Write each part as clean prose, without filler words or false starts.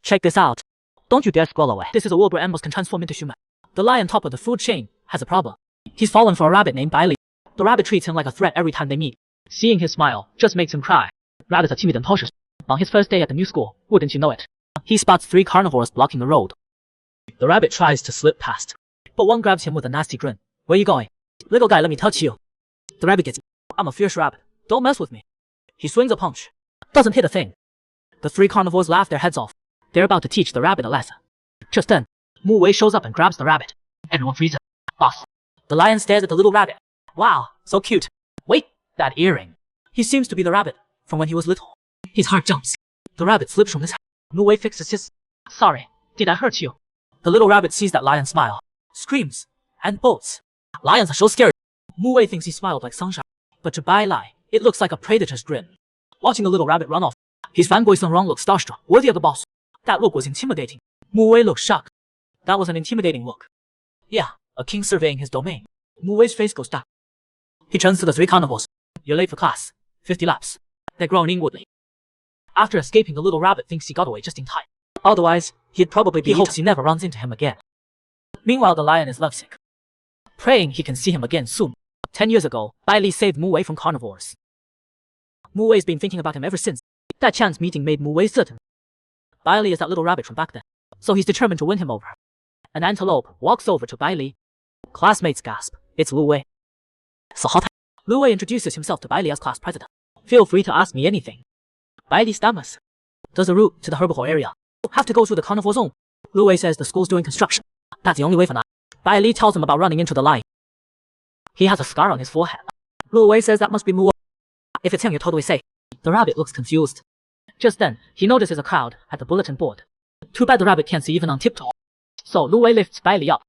Check this out. Don't you dare squirrel away. This is a world where animals can transform into human. The lion top of the food chain has a problem. He's fallen for a rabbit named Bailey. The rabbit treats him like a threat every time they meet. Seeing his smile just makes him cry. Rabbits are timid and cautious. On his first day at the new school, wouldn't you know it? He spots 3 carnivores blocking the road. The rabbit tries to slip past, but one grabs him with a nasty grin. Where you going? Little guy, let me touch you. The rabbit gets, I'm a fierce rabbit. Don't mess with me. He swings a punch. Doesn't hit a thing. The 3 carnivores laugh their heads off. They're about to teach the rabbit a lesson. Just then, Mu Wei shows up and grabs the rabbit. Everyone freezes. Boss. The lion stares at the little rabbit. Wow, so cute. Wait, that earring. He seems to be the rabbit from when he was little. His heart jumps. The rabbit slips from his hand. Mu Wei fixes his. Sorry, did I hurt you? The little rabbit sees that lion smile, screams, and bolts. Lions are so scary. Mu Wei thinks he smiled like sunshine, but to Bai Lai, it looks like a predator's grin. Watching the little rabbit run off, his fanboy Sun Rong looks starstruck, worthy of the boss. That look was intimidating. Mu Wei looked shocked. That was an intimidating look. Yeah, a king surveying his domain. Mu Wei's face goes dark. He turns to the 3 carnivores. You're late for class. 50 laps. They're grown inwardly. After escaping, the little rabbit thinks he got away just in time. Otherwise, he'd probably be. He hopes he never runs into him again. Meanwhile, the lion is lovesick, praying he can see him again soon. 10 years ago, Bai Li saved Mu Wei from carnivores. Mu Wei's been thinking about him ever since. That chance meeting made Mu Wei certain. Bai Li is that little rabbit from back then, so he's determined to win him over. An antelope walks over to Bai Li. Classmates gasp. It's Lu Wei. So hot. Lu Wei introduces himself to Bai Li as class president. Feel free to ask me anything. Bai Li stammers. Does the route to the herbivore area have to go through the carnivore zone? Lu Wei says the school's doing construction. That's the only way for now. Bai Li tells him about running into the lion. He has a scar on his forehead. Lu Wei says that must be Mu Wei. If it's him, you're totally safe. The rabbit looks confused. Just then, he notices a crowd at the bulletin board. Too bad the rabbit can't see even on tiptoe. So Lu Wei lifts Bai Li up.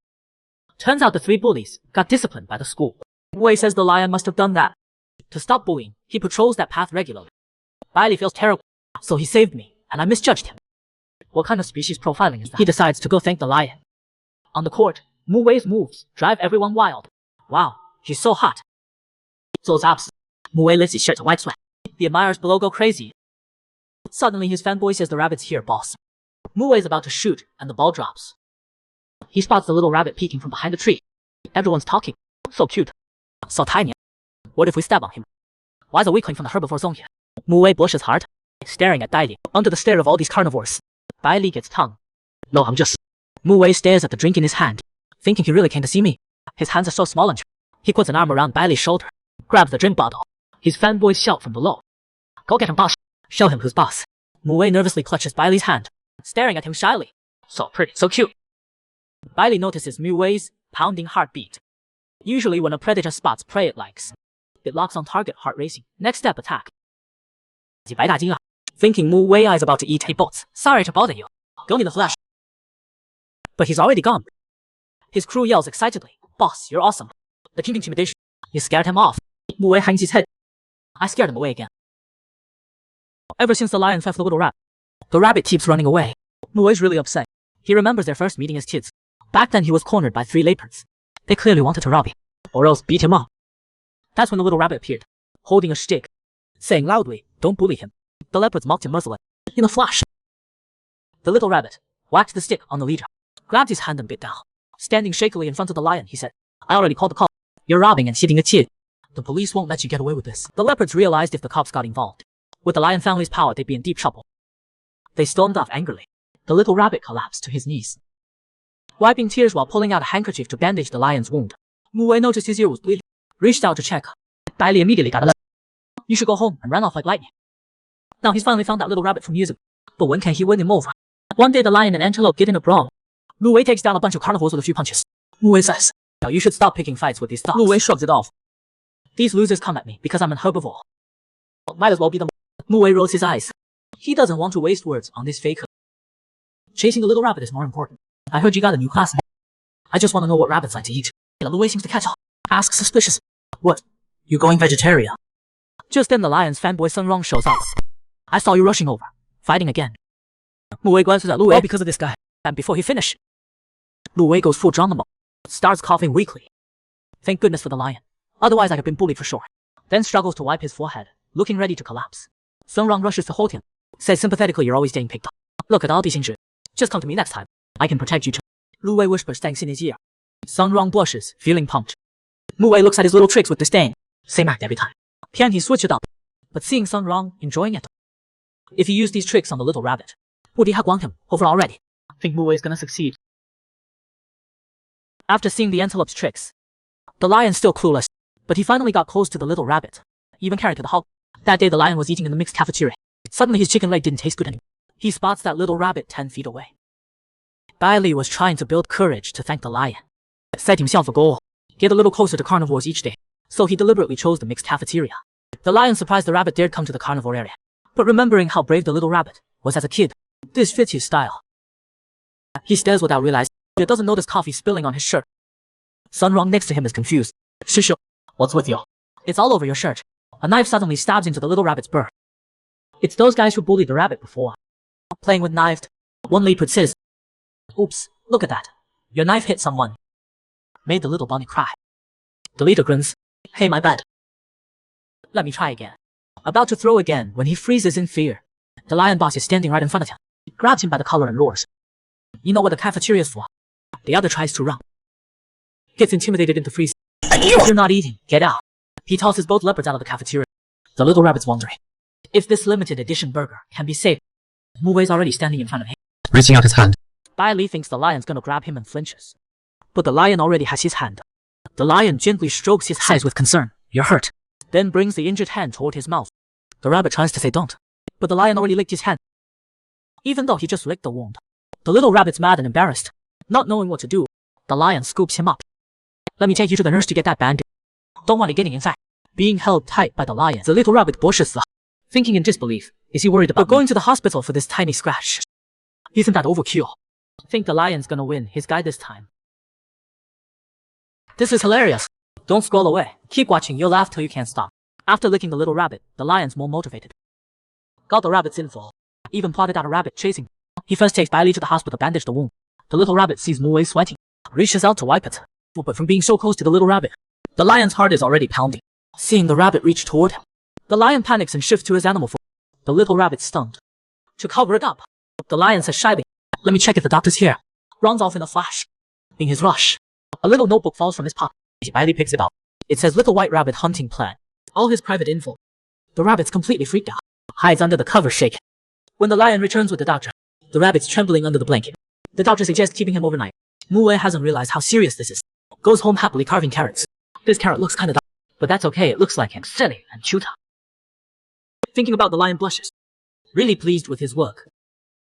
Turns out the 3 bullies got disciplined by the school. Mu Wei says the lion must have done that. To stop bullying, he patrols that path regularly. Bai Li feels terrible. So he saved me, and I misjudged him. What kind of species profiling is that? He decides to go thank the lion. On the court, Mu Wei's moves drive everyone wild. Wow, he's so hot. Those abs. Mu Wei lifts his shirt to wipe sweat. The admirers below go crazy. Suddenly his fanboy says the rabbit's here, boss. Mu Wei's about to shoot, and the ball drops. He spots the little rabbit peeking from behind a tree. Everyone's talking. So cute. So tiny. What if we stab on him? Why's a weakling from the herbivore zone here? Mu Wei blushes hard, staring at Bai Li. Under the stare of all these carnivores, Bai Li gets tongue. No, I'm just. Mu Wei stares at the drink in his hand, thinking he really came to see me. His hands are so small and he puts an arm around Bai Li's shoulder, grabs the drink bottle. His fanboys shout from below. Go get him, boss. Show him who's boss. Mu Wei nervously clutches Bai Li's hand, staring at him shyly. So pretty, so cute. Bai Li notices Mu Wei's pounding heartbeat. Usually when a predator spots prey it likes, it locks on target, heart racing. Next step, attack. Thinking Mu Wei is about to eat, he bolts. Sorry to bother you. Go need the flash. But he's already gone. His crew yells excitedly. Boss, you're awesome. The king intimidation. You scared him off. Mu Wei hangs his head. I scared him away again. Ever since the lion fed the little rabbit, the rabbit keeps running away. Mu Wei's really upset. He remembers their first meeting as kids. Back then he was cornered by 3 leopards. They clearly wanted to rob him, or else beat him up. That's when the little rabbit appeared, holding a stick, saying loudly, don't bully him. The leopards mocked him mercilessly. In a flash, the little rabbit whacked the stick on the leader, grabbed his hand and bit down. Standing shakily in front of the lion, he said, I already called the cops. You're robbing and hitting a kid. The police won't let you get away with this. The leopards realized if the cops got involved, with the lion family's power, they'd be in deep trouble. They stormed off angrily. The little rabbit collapsed to his knees, wiping tears while pulling out a handkerchief to bandage the lion's wound. Mu Wei noticed his ear was bleeding, reached out to check. Bai Li immediately got a letter. You should go home, and ran off like lightning. Now he's finally found that little rabbit from years ago. But when can he win him over? One day the lion and antelope get in a brawl. Lu Wei takes down a bunch of carnivores with a few punches. Mu Wei says, now you should stop picking fights with these dogs. Lu Wei shrugs it off. These losers come at me because I'm an herbivore. Might as well be them. Mu Wei rolls his eyes. He doesn't want to waste words on this faker. Chasing the little rabbit is more important. I heard you got a new classmate. I just want to know what rabbits like to eat. Lu Wei seems to catch on. Asks suspicious. What? You going vegetarian? Just then the lion's fanboy Sun Rong shows up. I saw you rushing over, fighting again. Mu Wei glances at Lu Wei. All because of this guy. And before he finished, Lu Wei goes full drama mode. Starts coughing weakly. Thank goodness for the lion. Otherwise I'd have been bullied for sure. Then struggles to wipe his forehead, looking ready to collapse. Sun Rong rushes to hold him. Says sympathetically, you're always getting picked up. Look at all these injuries. Just come to me next time. I can protect you too. Lu Wei whispers thanks in his ear. Sun Rong blushes, feeling pumped. Mu Wei looks at his little tricks with disdain. Same act every time. Can he switch it up? But seeing Sun Rong enjoying it. If he used these tricks on the little rabbit, would he have won him over already? I think Mu Wei is gonna succeed. After seeing the antelope's tricks, the lion's still clueless, but he finally got close to the little rabbit, even carried to the hall. That day the lion was eating in the mixed cafeteria. Suddenly his chicken leg didn't taste good anymore. He spots that little rabbit 10 feet away. Bai Li was trying to build courage to thank the lion. Set himself a goal, get a little closer to carnivores each day, so he deliberately chose the mixed cafeteria. The lion surprised the rabbit dared come to the carnivore area, but remembering how brave the little rabbit was as a kid, this fits his style. He stares without realizing it doesn't notice coffee spilling on his shirt. Sun Rong next to him is confused. Shishu, what's with you? It's all over your shirt. A knife suddenly stabs into the little rabbit's burr. It's those guys who bullied the rabbit before. Playing with knives. One leopard says, "Oops, look at that. Your knife hit someone." Made the little bunny cry. The leader grins. "Hey, my bad. Let me try again." About to throw again when he freezes in fear. The lion boss is standing right in front of him. He grabs him by the collar and roars. "You know what the cafeteria is for." The other tries to run. Gets intimidated into freezing. "You're not eating. Get out." He tosses both leopards out of the cafeteria. The little rabbit's wondering if this limited edition burger can be saved. Mu Wei's already standing in front of him, reaching out his hand. Bai Li thinks the lion's gonna grab him and flinches. But the lion already has his hand. The lion gently strokes his eyes with concern. "You're hurt." Then brings the injured hand toward his mouth. The rabbit tries to say don't, but the lion already licked his hand, even though he just licked the wound. The little rabbit's mad and embarrassed. Not knowing what to do, the lion scoops him up. "Let me take you to the nurse to get that bandage." Don't want it getting inside. Being held tight by the lion, the little rabbit blushes, thinking in disbelief. Is he worried about going to the hospital for this tiny scratch? Isn't that overkill? Think the lion's gonna win his guy this time. This is hilarious. Don't scroll away. Keep watching, you'll laugh till you can't stop. After licking the little rabbit, the lion's more motivated. Got the rabbit's info. Even plotted out a rabbit chasing. He first takes Bai Li to the hospital to bandage the wound. The little rabbit sees Mu Wei sweating. Reaches out to wipe it. But from being so close to the little rabbit, the lion's heart is already pounding. Seeing the rabbit reach toward him, the lion panics and shifts to his animal form. The little rabbit's stunned. To cover it up, the lion says shyly, "Let me check if the doctor's here." Runs off in a flash. In his rush, a little notebook falls from his pocket. Bai Li picks it up. It says Little White Rabbit Hunting Plan. All his private info. The rabbit's completely freaked out. Hides under the cover shaking. When the lion returns with the doctor, the rabbit's trembling under the blanket. The doctor suggests keeping him overnight. Mu Wei hasn't realized how serious this is. Goes home happily carving carrots. This carrot looks kinda dark, but that's okay, it looks like him. Silly and chewed up. Thinking about the lion blushes. Really pleased with his work.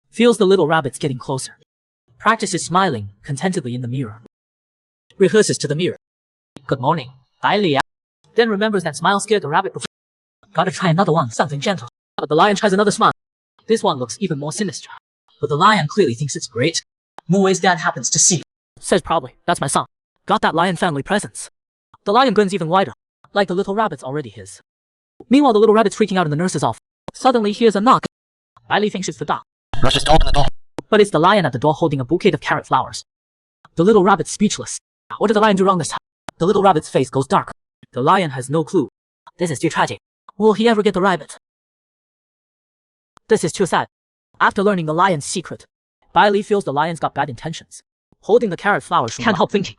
Feels the little rabbit's getting closer. Practices smiling contentedly in the mirror. Rehearses to the mirror. "Good morning, Bai Li." Then remembers that smile scared the rabbit before. Gotta try another one, something gentle. But the lion tries another smile. This one looks even more sinister. But the lion clearly thinks it's great. Mu Wei's dad happens to see. Says proudly, "That's my son. Got that lion family presence." The lion grins even wider, like the little rabbit's already his. Meanwhile, the little rabbit's freaking out in the nurse's office. Suddenly hears a knock. Bai Li thinks it's the doc. Rushes to open the door. But it's the lion at the door holding a bouquet of carrot flowers. The little rabbit's speechless. What did the lion do wrong this time? The little rabbit's face goes dark. The lion has no clue. This is too tragic. Will he ever get the rabbit? This is too sad. After learning the lion's secret, Bai Li feels the lion's got bad intentions. Holding the carrot flowers, can't help thinking.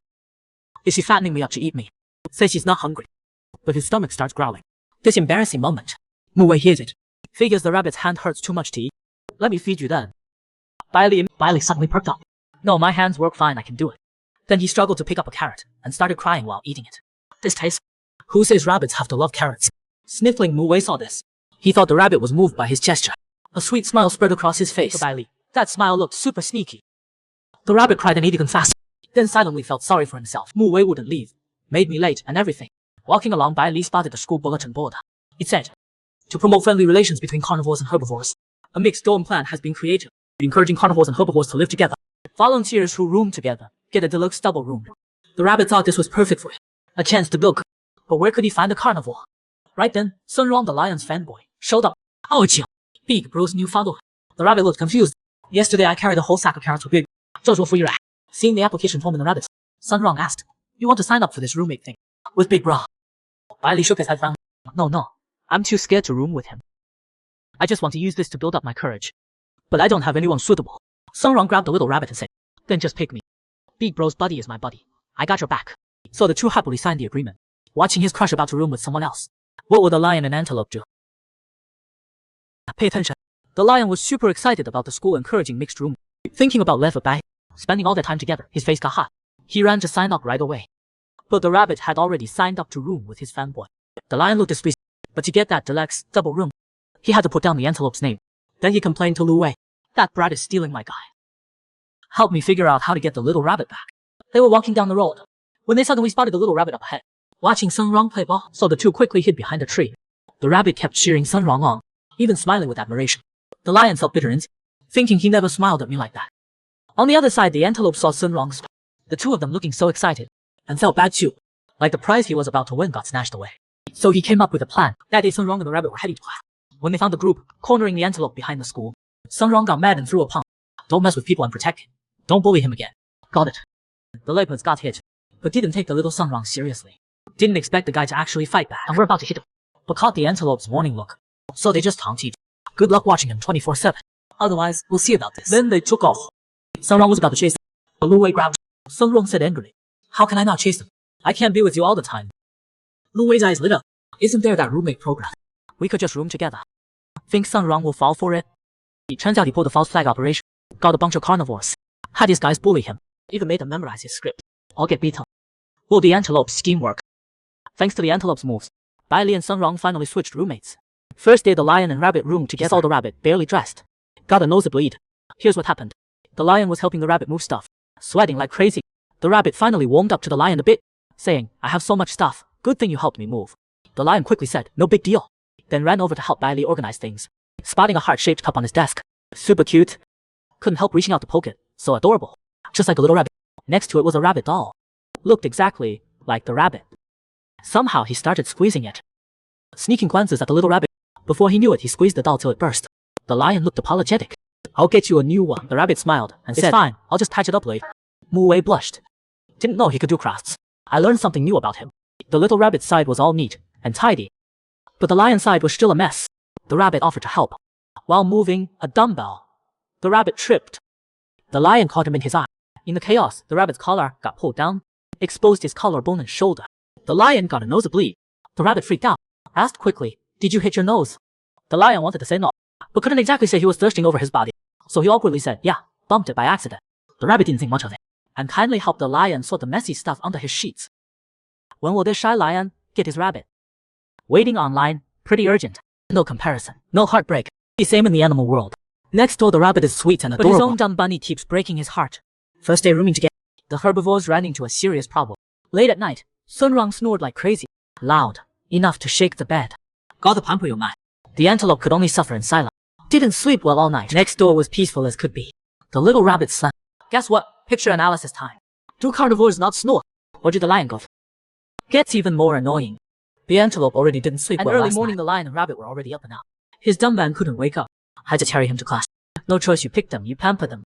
Is she fattening me up to eat me? Says she's not hungry. But his stomach starts growling. This embarrassing moment. Mu Wei hears it. Figures the rabbit's hand hurts too much to eat. "Let me feed you then." Bai Li suddenly perked up. "No, my hands work fine, I can do it." Then he struggled to pick up a carrot and started crying while eating it. This tastes. Who says rabbits have to love carrots? Sniffling, Mu Wei saw this. He thought the rabbit was moved by his gesture. A sweet smile spread across his face. Bai Li. That smile looked super sneaky. The rabbit cried and ate even faster. Then silently felt sorry for himself. Mu Wei wouldn't leave. Made me late and everything. Walking along, Bai Li spotted the school bulletin board. It said, "To promote friendly relations between carnivores and herbivores, a mixed dorm plan has been created, encouraging carnivores and herbivores to live together. Volunteers who room together get a deluxe double room." The rabbit thought this was perfect for him. A chance to build. But where could he find a carnivore? Right then, Sun Rong, the lion's fanboy, showed up. "Oh, Jill. Big Bro's new follower." The rabbit looked confused. "Yesterday I carried a whole sack of carrots for Big. Seeing the application form in the rabbit, Sun Rong asked, "You want to sign up for this roommate thing with Big Bro?" Bai Li shook his head frown. No. I'm too scared to room with him. I just want to use this to build up my courage. But I don't have anyone suitable. Sun Rong grabbed the little rabbit and said, then just pick me. Big bro's buddy is my buddy. I got your back. So the two happily signed the agreement, watching his crush about to room with someone else. What would the lion and antelope do? Pay attention. The lion was super excited about the school encouraging mixed room. Thinking about left by spending all their time together, his face got hot. He ran to sign up right away. But the rabbit had already signed up to room with his fanboy. The lion looked displeased, but to get that deluxe double room, he had to put down the antelope's name. Then he complained to Lu Wei, that brat is stealing my guy. Help me figure out how to get the little rabbit back. They were walking down the road when they suddenly spotted the little rabbit up ahead, watching Sun Rong play ball, so the two quickly hid behind a tree. The rabbit kept cheering Sun Rong on, even smiling with admiration. The lion felt bitter and thinking he never smiled at me like that. On the other side, the antelope saw Sun Rong, the two of them looking so excited, and felt bad too, like the prize he was about to win got snatched away. So he came up with a plan. That day Sun Rong and the rabbit were heading to class. When they found the group cornering the antelope behind the school, Sun Rong got mad and threw a punch. Don't mess with people and protect him. Don't bully him again. Got it. The leopards got hit, but didn't take the little Sun Rong seriously. Didn't expect the guy to actually fight back, and were about to hit him, but caught the antelope's warning look. So they just tongue-teed. Good luck watching him 24/7. Otherwise, we'll see about this. Then they took off. Sun Rong was about to chase them, but Lu Wei grabbed. Sun Rong said angrily, how can I not chase them? I can't be with you all the time. Lu Wei's eyes lit up. Isn't there that roommate program? We could just room together. Think Sun Rong will fall for it? It turns out he pulled a false flag operation, got a bunch of carnivores, had his guys bully him, even made them memorize his script. All get beaten. Will the antelope's scheme work? Thanks to the antelope's moves, Bai Li and Sun Rong finally switched roommates. First day the lion and rabbit roomed together. Saw the rabbit, barely dressed, got a nosebleed. Here's what happened. The lion was helping the rabbit move stuff, sweating like crazy. The rabbit finally warmed up to the lion a bit, saying, I have so much stuff, good thing you helped me move. The lion quickly said, no big deal, then ran over to help Bai Li organize things, spotting a heart-shaped cup on his desk. Super cute. Couldn't help reaching out to poke it, so adorable. Just like a little rabbit. Next to it was a rabbit doll. Looked exactly like the rabbit. Somehow he started squeezing it, sneaking glances at the little rabbit. Before he knew it, he squeezed the doll till it burst. The lion looked apologetic. I'll get you a new one. The rabbit smiled and said, fine, I'll just patch it up later. Mu Wei blushed. Didn't know he could do crafts. I learned something new about him. The little rabbit's side was all neat and tidy, but the lion's side was still a mess. The rabbit offered to help. While moving a dumbbell, the rabbit tripped. The lion caught him in his eye. In the chaos, the rabbit's collar got pulled down, exposed his collarbone and shoulder. The lion got a nosebleed. The rabbit freaked out, asked quickly, did you hit your nose? The lion wanted to say no, but couldn't exactly say he was thirsting over his body, so he awkwardly said, yeah, bumped it by accident. The rabbit didn't think much of it, and kindly helped the lion sort the messy stuff under his sheets. When will this shy lion get his rabbit? Waiting online, pretty urgent. No comparison, no heartbreak. The same in the animal world. Next door the rabbit is sweet and adorable, but his own dumb bunny keeps breaking his heart. First day rooming together, the herbivores ran into a serious problem. Late at night, Sun Rong snored like crazy, loud, enough to shake the bed. Gotta pamper your mind. The antelope could only suffer in silence. Didn't sleep well all night. Next door was peaceful as could be. The little rabbit slept. Guess what? Picture analysis time. Do carnivores not snore? Or did the lion go? Gets even more annoying. The antelope already didn't sleep well early morning. The lion and rabbit were already up and out. His dumb man couldn't wake up. Had to carry him to class. No choice, you pick them, you pamper them.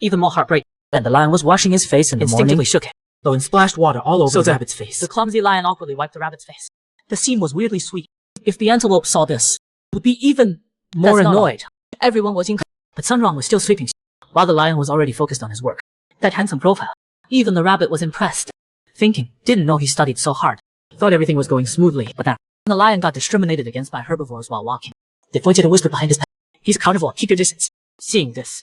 Even more heartbreak. Then the lion was washing his face in the morning. Instinctively shook it, though and splashed water all over the rabbit's face. The clumsy lion awkwardly wiped the rabbit's face. The scene was weirdly sweet. If the antelope saw this, it would be even more annoyed. Everyone was in, but Sun Rong was still sleeping, while the lion was already focused on his work. That handsome profile. Even the rabbit was impressed. Thinking, didn't know he studied so hard. Thought everything was going smoothly, but then the lion got discriminated against by herbivores while walking. They pointed and whispered behind his back, he's a carnivore, keep your distance. Seeing this,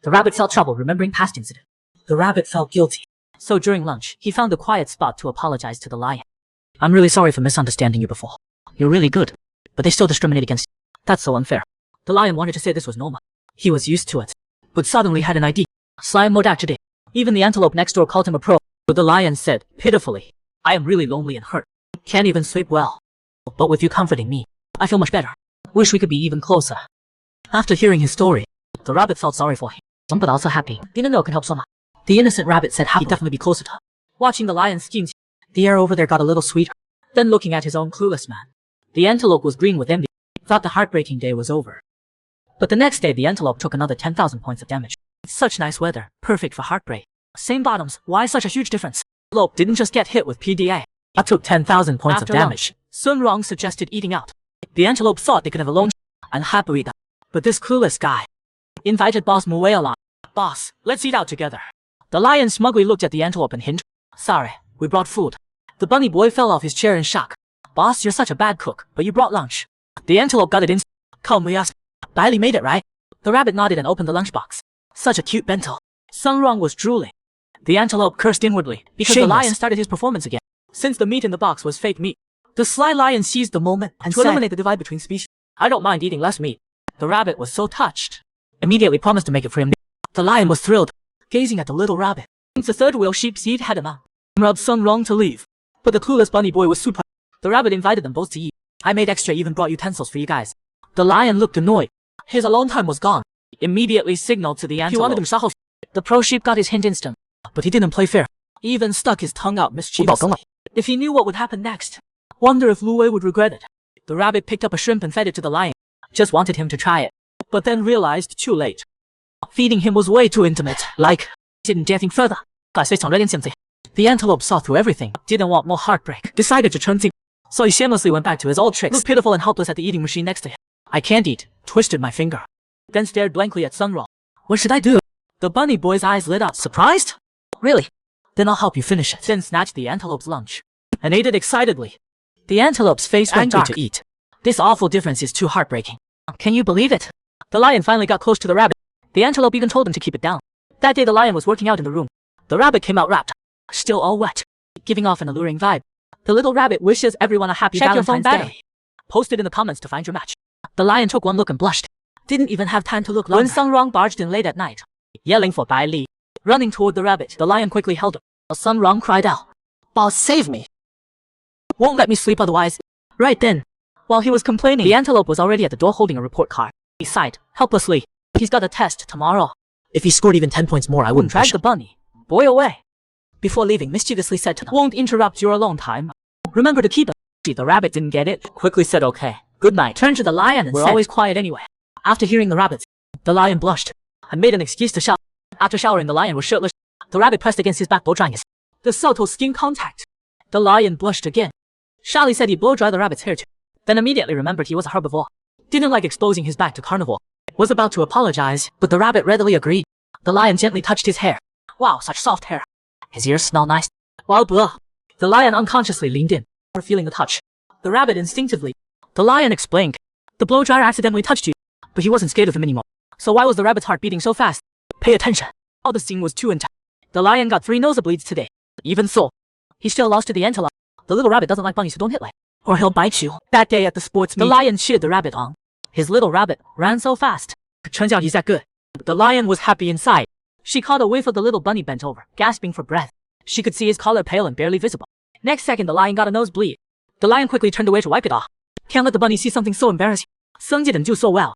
the rabbit felt trouble remembering past incident. The rabbit felt guilty. So during lunch, he found a quiet spot to apologize to the lion. I'm really sorry for misunderstanding you before. You're really good, but they still discriminate against you. That's so unfair. The lion wanted to say this was normal. He was used to it, but suddenly had an idea. Slime mode acted. Even the antelope next door called him a pro. But the lion said, pitifully, I am really lonely and hurt. Can't even sleep well. But with you comforting me, I feel much better. Wish we could be even closer. After hearing his story, the rabbit felt sorry for him, but also happy. Didn't know it can help someone. The innocent rabbit said he'd definitely be closer to her. Watching the lion schemes, the air over there got a little sweeter. Then looking at his own clueless man, the antelope was green with envy. Thought the heartbreaking day was over. But the next day the antelope took another 10,000 points of damage. Such nice weather, perfect for heartbreak. Same bottoms, why such a huge difference? The antelope didn't just get hit with PDA. I took 10,000 points of damage. Sun Rong suggested eating out. The antelope thought they could have a lone and happily died. But this clueless guy invited Boss Muay along. Boss, let's eat out together. The lion smugly looked at the antelope and hinged. Sorry, we brought food. The bunny boy fell off his chair in shock. Boss, you're such a bad cook, but you brought lunch. The antelope got it in. Come, we asked. Bailey made it, right? The rabbit nodded and opened the lunchbox. Such a cute bento. Sung Rong was drooling. The antelope cursed inwardly because the lion started his performance again. Since the meat in the box was fake meat, the sly lion seized the moment and to eliminate the divide between species. I don't mind eating less meat. The rabbit was so touched. Immediately promised to make it for him. The lion was thrilled, gazing at the little rabbit. Since the third wheel sheep's eat had him out, rubbed Sung Rong to leave. But the clueless bunny boy was super. The rabbit invited them both to eat. I made extra, even brought utensils for you guys. The lion looked annoyed. His alone time was gone. Immediately signaled to the antelope. He wanted himself. The pro sheep got his hint instant, but he didn't play fair. He even stuck his tongue out mischievously. If he knew what would happen next, wonder if Lu Wei would regret it. The rabbit picked up a shrimp and fed it to the lion. Just wanted him to try it, but then realized too late. Feeding him was way too intimate. Didn't dare think further. The antelope saw through everything. Didn't want more heartbreak. Decided to turn thing. So he shamelessly went back to his old tricks. Looked pitiful and helpless at the eating machine next to him. I can't eat. Twisted my finger. Then stared blankly at Sung Rong. What should I do? The bunny boy's eyes lit up. Surprised? Really? Then I'll help you finish it. Then snatched the antelope's lunch and ate it excitedly. The antelope's face went dark. To eat. This awful difference is too heartbreaking. Can you believe it? The lion finally got close to the rabbit. The antelope even told him to keep it down. That day the lion was working out in the room. The rabbit came out wrapped, still all wet, giving off an alluring vibe. The little rabbit wishes everyone a happy Valentine's Day. Post it in the comments to find your match. The lion took one look and blushed. Didn't even have time to look longer. When Sung Rong barged in late at night, yelling for Bai Li. Running toward the rabbit, the lion quickly held him. Sung Rong cried out, "Boss, save me. Won't let me sleep otherwise." Right then, while he was complaining, the antelope was already at the door holding a report card. He sighed, helplessly. He's got a test tomorrow. If he scored even 10 points more, I wouldn't drag the bunny boy away. Before leaving, mischievously said to them, "Won't interrupt your alone time. Remember to keep it." The rabbit didn't get it. Quickly said, "Okay. Good night." Turned to the lion and said, "We're always quiet anyway." After hearing the rabbits, the lion blushed and made an excuse to shower. After showering, the lion was shirtless. The rabbit pressed against his back, blow-drying his. The subtle skin contact. The lion blushed again. Charlie said he'd blow-dry the rabbit's hair too. Then immediately remembered he was a herbivore. Didn't like exposing his back to carnivore. Was about to apologize, but the rabbit readily agreed. The lion gently touched his hair. Wow, such soft hair. His ears smell nice. Well, blah. The lion unconsciously leaned in, feeling the touch. The rabbit instinctively. The lion explained. The blow-dryer accidentally touched you, but he wasn't scared of him anymore. So why was the rabbit's heart beating so fast? Pay attention. Oh, the scene was too intense. The lion got 3 nosebleeds today. Even so, he still lost to the antelope. The little rabbit doesn't like bunnies who don't hit or he'll bite you. That day at the sports meet, the lion cheered the rabbit on. His little rabbit ran so fast. Turns out he's that good. The lion was happy inside. She caught a whiff of the little bunny bent over, gasping for breath. She could see his collar pale and barely visible. Next second, the lion got a nosebleed. The lion quickly turned away to wipe it off. Can't let the bunny see something so embarrassing. Sung didn't do so well.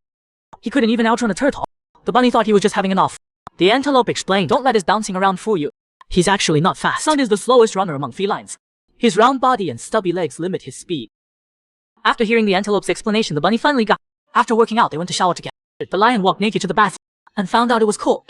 He couldn't even outrun a turtle. The bunny thought he was just having an off. The antelope explained, "Don't let his bouncing around fool you. He's actually not fast. Sung is the slowest runner among felines. His round body and stubby legs limit his speed." After hearing the antelope's explanation, the bunny finally got. After working out, they went to shower together. The lion walked naked to the bath and found out it was cold.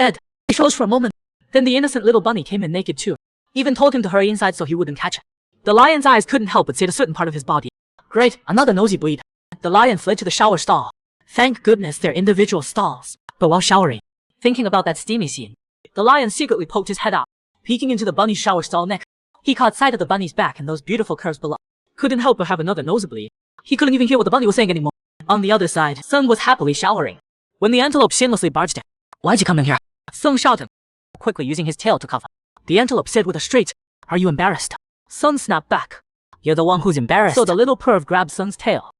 He froze for a moment. Then the innocent little bunny came in naked too. Even told him to hurry inside so he wouldn't catch it. The lion's eyes couldn't help but say to a certain part of his body, "Great, another nosy bleed." The lion fled to the shower stall. Thank goodness they're individual stalls. But while showering, thinking about that steamy scene, the lion secretly poked his head out, peeking into the bunny's shower stall neck. He caught sight of the bunny's back and those beautiful curves below. Couldn't help but have another nosebleed. He couldn't even hear what the bunny was saying anymore. On the other side, Sung was happily showering when the antelope shamelessly barged in. "Why'd you come in here?" Sung shouted, quickly using his tail to cover. The antelope said with a straight, "Are you embarrassed?" Sung snapped back, "You're the one who's embarrassed." So the little perv grabbed Sung's tail,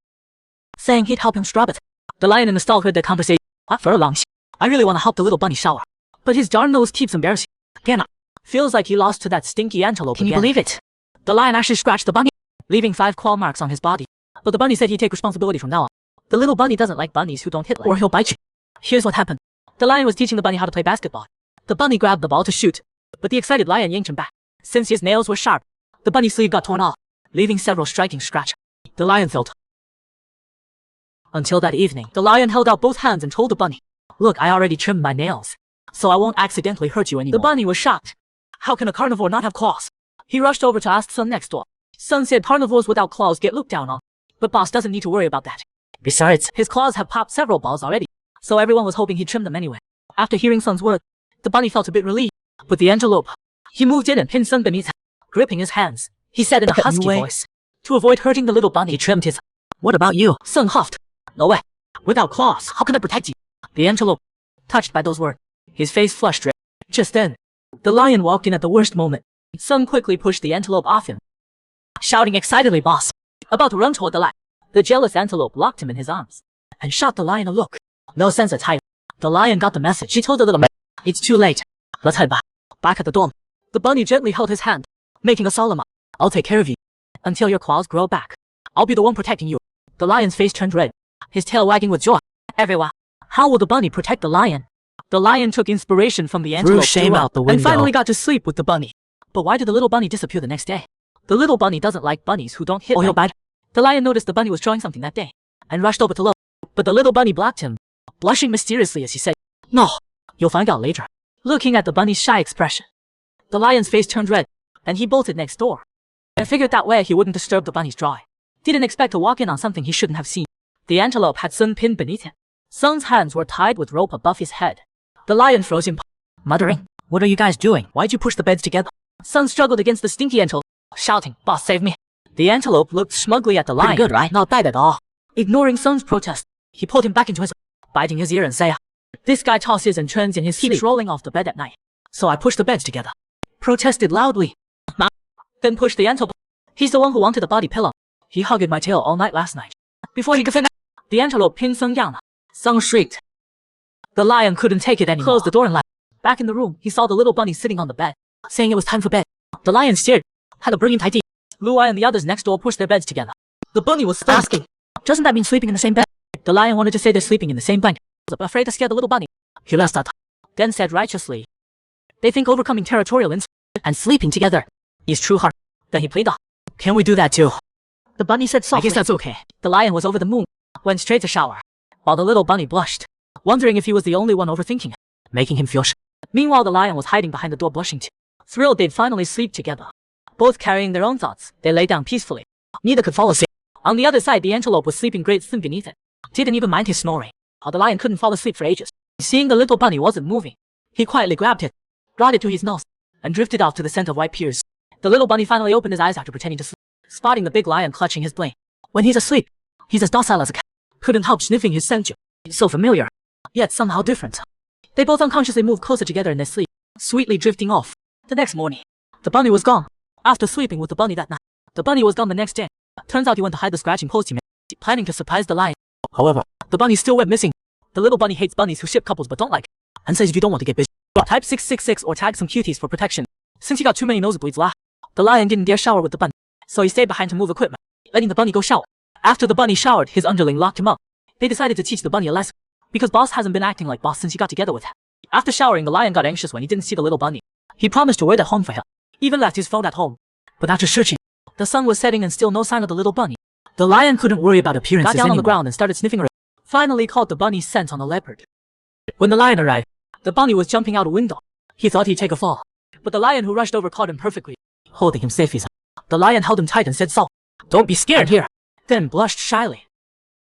saying he'd help him scrub it. The lion in the stall heard their conversation. For a long I really want to help the little bunny shower, but his darn nose keeps embarrassing. Again, feels like he lost to that stinky antelope. Can you believe it? The lion actually scratched the bunny, leaving 5 claw marks on his body. But the bunny said he'd take responsibility from now on. The little bunny doesn't like bunnies who don't hit or he'll bite you. Here's what happened. The lion was teaching the bunny how to play basketball. The bunny grabbed the ball to shoot, but the excited lion yanked him back. Since his nails were sharp, the bunny's sleeve got torn off, leaving several striking scratches. The lion felt. Until that evening, the lion held out both hands and told the bunny, "Look, I already trimmed my nails, so I won't accidentally hurt you anymore." The bunny was shocked. How can a carnivore not have claws? He rushed over to ask Sun next door. Sun said carnivores without claws get looked down on, but boss doesn't need to worry about that. Besides, his claws have popped several balls already, so everyone was hoping he'd trim them anyway. After hearing Sun's word, the bunny felt a bit relieved. But the antelope, he moved in and pinned Sun beneath him. Gripping his hands, he said in a husky voice. To avoid hurting the little bunny, he trimmed his. What about you? Sun huffed. No way. Without claws, how can I protect you? The antelope, touched by those words, his face flushed red. Just then, the lion walked in at the worst moment. Sun quickly pushed the antelope off him, shouting excitedly, boss. About to run toward the lion. The jealous antelope locked him in his arms and shot the lion a look. No sense of time. The lion got the message. He told the little man, it's too late. Let's head back. Back at the dorm, the bunny gently held his hand, making a solemn, I'll take care of you until your claws grow back. I'll be the one protecting you. The lion's face turned red, his tail wagging with joy. Everyone, how will the bunny protect the lion? The lion took inspiration from the antelope, threw shame out the window, and finally got to sleep with the bunny. But why did the little bunny disappear the next day? The little bunny doesn't like bunnies who don't hit him. Bad. The lion noticed the bunny was drawing something that day and rushed over to look. But the little bunny blocked him, blushing mysteriously as he said, no, you'll find out later. Looking at the bunny's shy expression, the lion's face turned red, and he bolted next door. I figured that way he wouldn't disturb the bunny's drawing. Didn't expect to walk in on something he shouldn't have seen. The antelope had Sun pinned beneath him. Sun's hands were tied with rope above his head. The lion froze in, muttering, what are you guys doing? Why'd you push the beds together? Sun struggled against the stinky antelope, shouting, boss, save me. The antelope looked smugly at the lion. Pretty good, right? Not bad at all. Ignoring Sun's protest, he pulled him back into his, biting his ear and saying, this guy tosses and turns in his sleep, keeps rolling off the bed at night. So I pushed the beds together. Protested loudly. Then pushed the antelope. He's the one who wanted the body pillow. He hugged my tail all night last night. Before he could finish, the antelope pinned Sun down. Sun shrieked. The lion couldn't take it anymore. Closed the door and left. Back in the room, he saw the little bunny sitting on the bed, saying it was time for bed. The lion stared, had to bring him tidy. Luai and the others next door pushed their beds together. The bunny was asking, doesn't that mean sleeping in the same bed? The lion wanted to say they're sleeping in the same blanket, but afraid to scare the little bunny. He left that. Then said righteously, they think overcoming territorial instinct and sleeping together is true heart. Then he played off. Can we do that too? The bunny said softly. I guess that's okay. The lion was over the moon, went straight to shower, while the little bunny blushed, wondering if he was the only one overthinking it, making him feel Meanwhile, the lion was hiding behind the door blushing too. Thrilled they'd finally sleep together. Both carrying their own thoughts, they lay down peacefully. Neither could fall asleep. On the other side, the antelope was sleeping great thin beneath it. Didn't even mind his snoring, while the lion couldn't fall asleep for ages. Seeing the little bunny wasn't moving, he quietly grabbed it, brought it to his nose, and drifted off to the scent of white pears. The little bunny finally opened his eyes after pretending to sleep, spotting the big lion clutching his brain. When he's asleep, he's as docile as a cat. Couldn't help sniffing his scent. It's so familiar, yet somehow different. They both unconsciously moved closer together in their sleep, sweetly drifting off. The next morning, the bunny was gone. After sleeping with the bunny that night, the bunny was gone the next day. Turns out he went to hide the scratching post he made, planning to surprise the lion. However, the bunny still went missing. The little bunny hates bunnies who ship couples but don't like, and says if you don't want to get busy, type 666 or tag some cuties for protection. Since he got too many nosebleeds last, the lion didn't dare shower with the bunny, so he stayed behind to move equipment, letting the bunny go shower. After the bunny showered, his underling locked him up. They decided to teach the bunny a lesson, because boss hasn't been acting like boss since he got together with him. After showering, the lion got anxious when he didn't see the little bunny. He promised to wait at home for him, even left his phone at home. But after searching, the sun was setting and still no sign of the little bunny. The lion couldn't worry about appearances anymore. Got down on the ground and started sniffing around. Finally caught the bunny's scent on a leopard. When the lion arrived, the bunny was jumping out a window. He thought he'd take a fall, but the lion who rushed over caught him perfectly, holding him safe. The lion held him tight and said, "So, don't be scared here." Then blushed shyly,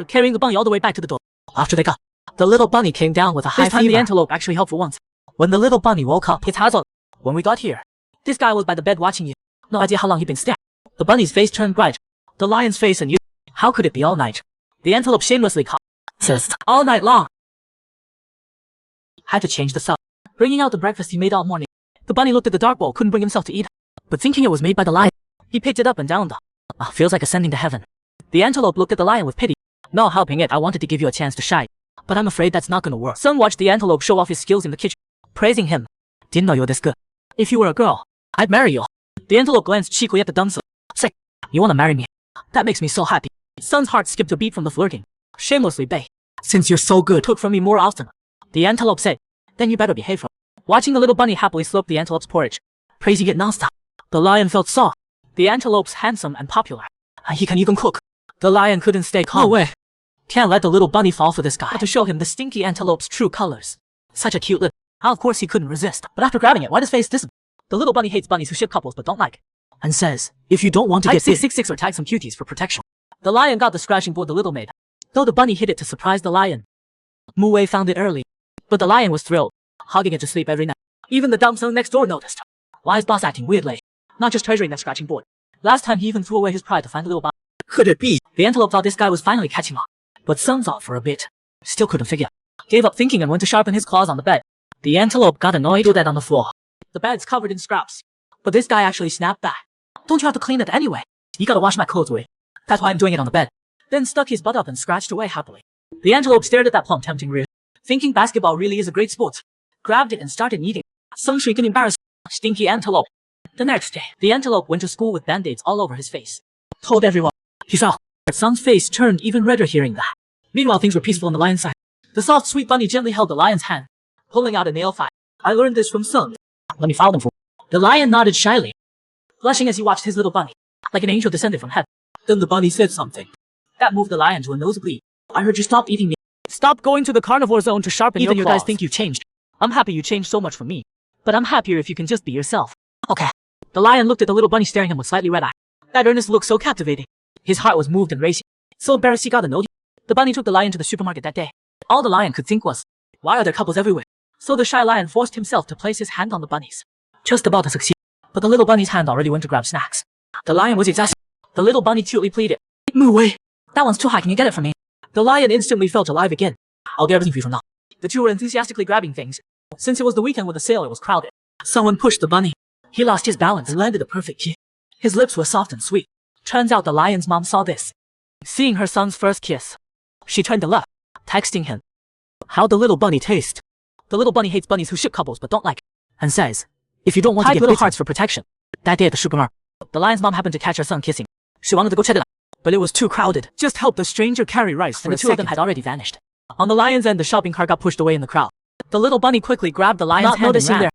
carrying the bunny all the way back to the door. After they got, the little bunny came down with a high fever. This time the antelope actually helped for once. When the little bunny woke up, it's Hazel. When we got here, this guy was by the bed watching you. No idea how long he'd been staring. The bunny's face turned bright. The lion's face and you. How could it be all night? The antelope shamelessly caught. Just all night long. Had to change the cell, bringing out the breakfast he made all morning. The bunny looked at the dark bowl, couldn't bring himself to eat, but thinking it was made by the lion, he picked it up and downed. Feels like ascending to heaven. The antelope looked at the lion with pity. No helping it, I wanted to give you a chance to shine, but I'm afraid that's not gonna work. Sun watched the antelope show off his skills in the kitchen, praising him. Didn't know you were this good. If you were a girl, I'd marry you. The antelope glanced cheekily at the dumb son. Say, you wanna marry me? That makes me so happy. Sun's heart skipped a beat from the flirting. Shamelessly bay. Since you're so good, cook for me more often. The antelope said, then you better behave for me. Watching the little bunny happily slurp the antelope's porridge, praising it nonstop. The lion felt soft. The antelope's handsome and popular. He can even cook. The lion couldn't stay calm. No way. Can't let the little bunny fall for this guy. But to show him the stinky antelope's true colors. Such a cute little. Of course he couldn't resist. But after grabbing it, why'd his face disappear? The little bunny hates bunnies who ship couples but don't like, and says, if you don't want to get 666 or tag some cuties for protection. The lion got the scratching board the little made, though the bunny hid it to surprise the lion. Muwei found it early, But the lion was thrilled, hugging it to sleep every night. Even the dumb son next door noticed. Why is boss acting weirdly? Not just treasuring that scratching board. Last time he even threw away his pride to find the little bunny. Could it be? The antelope thought this guy was finally catching on. But Sun thought for a bit. Still couldn't figure. Gave up thinking and went to sharpen his claws on the bed. The antelope got annoyed with that on the floor. The bed's covered in scraps. But this guy actually snapped back. Don't you have to clean it anyway? You gotta wash my clothes away. That's why I'm doing it on the bed. Then stuck his butt up and scratched away happily. The antelope stared at that plump tempting rear, thinking basketball really is a great sport. Grabbed it and started eating. Sun shrieked in embarrassment. Stinky antelope. The next day, the antelope went to school with band-aids all over his face. Told everyone. He saw. Sun's face turned even redder hearing that. Meanwhile, things were peaceful on the lion's side. The soft, sweet bunny gently held the lion's hand, pulling out a nail file. I learned this from Sun. Let me file them for. The lion nodded shyly, blushing as he watched his little bunny, like an angel descended from heaven. Then the bunny said something. That moved the lion to a nosebleed. I heard you stop eating meat. Stop going to the carnivore zone to sharpen your claws. Even you guys think you changed. I'm happy you changed so much for me. But I'm happier if you can just be yourself. Okay. The lion looked at the little bunny staring at him with slightly red eyes. That earnest look so captivating. His heart was moved and racing. So embarrassed he got a note. The bunny took the lion to the supermarket that day. All the lion could think was, why are there couples everywhere? So the shy lion forced himself to place his hand on the bunny's. Just about to succeed. But the little bunny's hand already went to grab snacks. The lion was exasperated. The little bunny cutely pleaded. Move away. That one's too high, can you get it for me? The lion instantly felt alive again. I'll get everything for you from now. The two were enthusiastically grabbing things. Since it was the weekend with the sale, it was crowded. Someone pushed the bunny. He lost his balance and landed a perfect kiss. His lips were soft and sweet. Turns out the lion's mom saw this. Seeing her son's first kiss, she turned to left, texting him. How'd the little bunny taste? The little bunny hates bunnies who ship couples but don't like it, and says, if you don't want to get little hearts for protection. That day at the supermarket, the lion's mom happened to catch her son kissing. She wanted to go check it out, but it was too crowded. Just help the stranger carry rice for and the two of them had already vanished. On the lion's end, the shopping cart got pushed away in the crowd. The little bunny quickly grabbed the lion's hand and ran.